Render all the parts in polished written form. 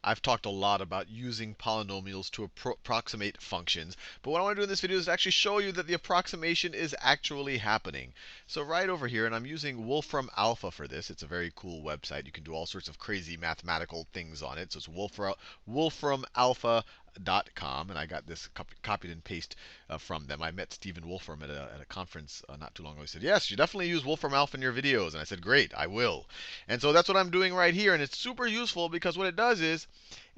I've talked a lot about using polynomials to approximate functions. But what I want to do in this video is actually show you that the approximation is actually happening. So right over here, and I'm using Wolfram Alpha for this. It's a very cool website. You can do all sorts of crazy mathematical things on it. So it's wolframalpha.com, and I got this copied and pasted from them. I met Stephen Wolfram at a conference not too long ago. He said, yes, you definitely use Wolfram Alpha in your videos. And I said, great, I will. And so that's what I'm doing right here. And it's super useful because what it does is,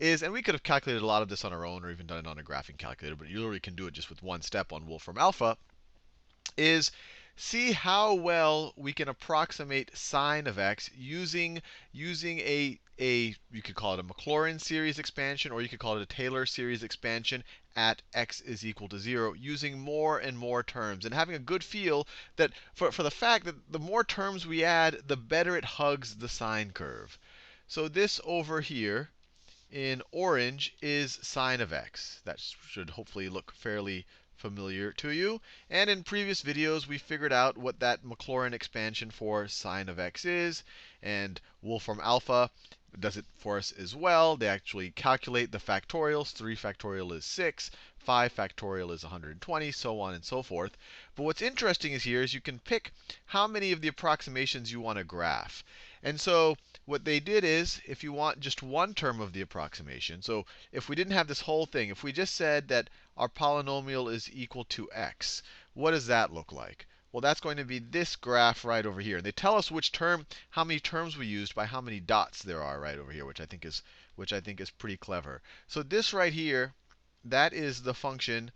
and we could have calculated a lot of this on our own or even done it on a graphing calculator, but you literally can do it just with one step on Wolfram Alpha, is see how well we can approximate sine of x using you could call it a Maclaurin series expansion, or you could call it a Taylor series expansion at x is equal to 0, using more and more terms, and having a good feel that for the fact that the more terms we add, the better it hugs the sine curve. So this over here in orange is sine of x. That should hopefully look fairly familiar to you. And in previous videos, we figured out what that Maclaurin expansion for sine of x is. And Wolfram Alpha does it for us as well. They actually calculate the factorials. 3 factorial is 6. 5 factorial is 120, so on and so forth. But what's interesting is here is you can pick how many of the approximations you want to graph. And so what they did is, if you want just one term of the approximation, so if we didn't have this whole thing, if we just said that our polynomial is equal to x, what does that look like? Well, that's going to be this graph right over here. And they tell us which term, how many terms we used by how many dots there are right over here, which I think is pretty clever. So this right here, that is the function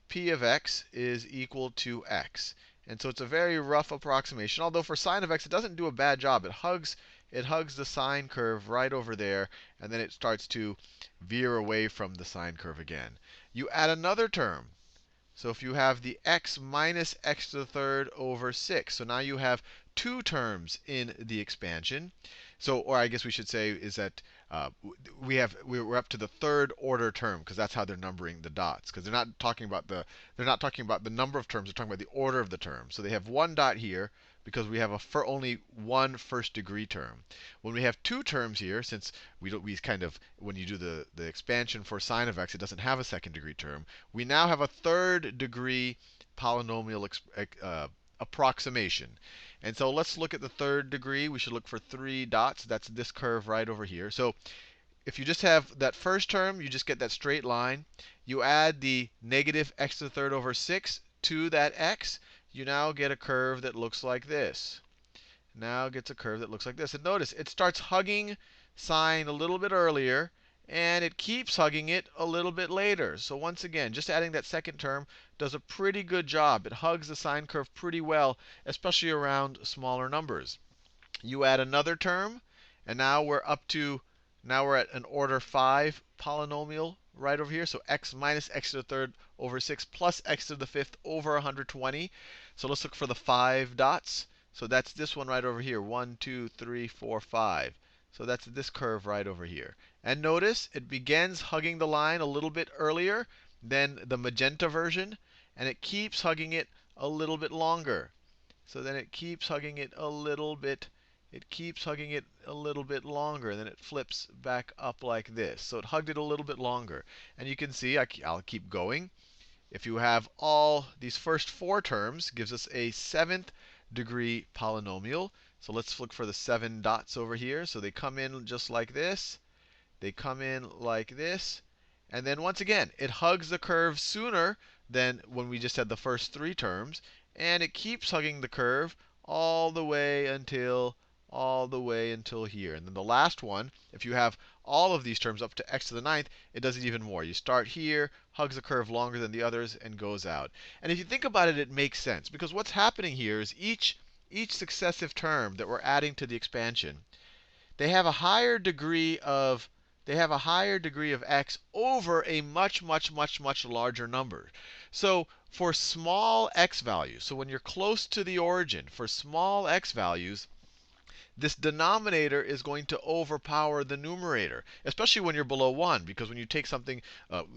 p of x is equal to x. And so it's a very rough approximation. Although for sine of x, it doesn't do a bad job. It hugs the sine curve right over there, and then it starts to veer away from the sine curve again. You add another term. So if you have the x minus x to the third over 6, so now you have 2 terms in the expansion. So, or I guess we should say is that we're up to the third order term, because that's how they're numbering the dots. Because they're not talking about the number of terms. They're talking about the order of the terms. So they have 1 dot here because we have only one first degree term. When we have 2 terms here, since we kind of, when you do the expansion for sine of x, it doesn't have a second degree term. We now have a third degree polynomial approximation. And so let's look at the third degree. We should look for 3 dots. That's this curve right over here. So if you just have that first term, you just get that straight line. You add the negative x to the third over 6 to that x. You now get a curve that looks like this. Now gets a curve that looks like this. And notice, it starts hugging sine a little bit earlier, and it keeps hugging it a little bit later. So once again, just adding that second term does a pretty good job. It hugs the sine curve pretty well, especially around smaller numbers. You add another term, and now we're at an order 5 polynomial right over here. So x minus x to the third over 6 plus x to the fifth over 120. So let's look for the 5 dots. So that's this one right over here. 1, 2, 3, 4, 5. So that's this curve right over here. And notice it begins hugging the line a little bit earlier than the magenta version, and it keeps hugging it a little bit longer. So then it keeps hugging it a little bit. It keeps hugging it a little bit longer, and then it flips back up like this. So it hugged it a little bit longer. And you can see, I'll keep going. If you have all these first 4 terms, gives us a 7th degree polynomial. So let's look for the 7 dots over here. So they come in just like this. They come in like this. And then once again, it hugs the curve sooner than when we just had the first 3 terms. And it keeps hugging the curve all the way until here. And then the last one, if you have all of these terms up to x to the 9th, it does it even more. You start here, hugs the curve longer than the others, and goes out. And if you think about it, it makes sense. Because what's happening here is each successive term that we're adding to the expansion, they have a higher degree of x over a much, much, much, much larger number. So for small x values, so when you're close to the origin, for small x values, this denominator is going to overpower the numerator, especially when you're below 1, because when you take something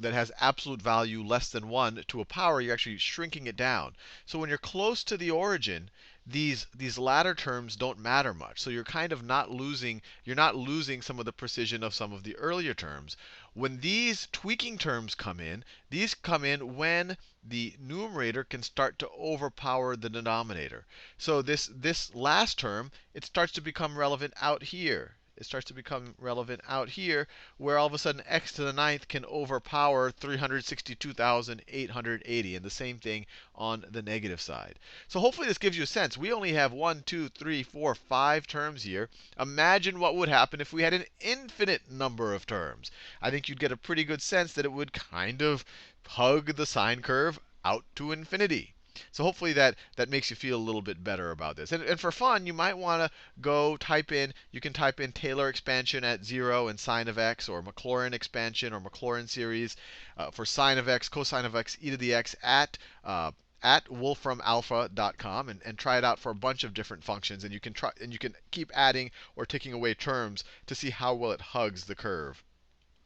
that has absolute value less than 1 to a power, you're actually shrinking it down. So when you're close to the origin, these latter terms don't matter much. So you're kind of not losing, you're not losing some of the precision of some of the earlier terms. When these tweaking terms come in, these come in when the numerator can start to overpower the denominator. So this last term, it starts to become relevant out here. It starts to become relevant out here, where all of a sudden x to the ninth can overpower 362,880. And the same thing on the negative side. So hopefully this gives you a sense. We only have 1, 2, 3, 4, 5 terms here. Imagine what would happen if we had an infinite number of terms. I think you'd get a pretty good sense that it would kind of hug the sine curve out to infinity. So hopefully that makes you feel a little bit better about this. And for fun, you might want to go type in, you can type in Taylor expansion at 0 and sine of x, or Maclaurin expansion or Maclaurin series for sine of x, cosine of x, e to the x at wolframalpha.com, and try it out for a bunch of different functions. And you can keep adding or taking away terms to see how well it hugs the curve.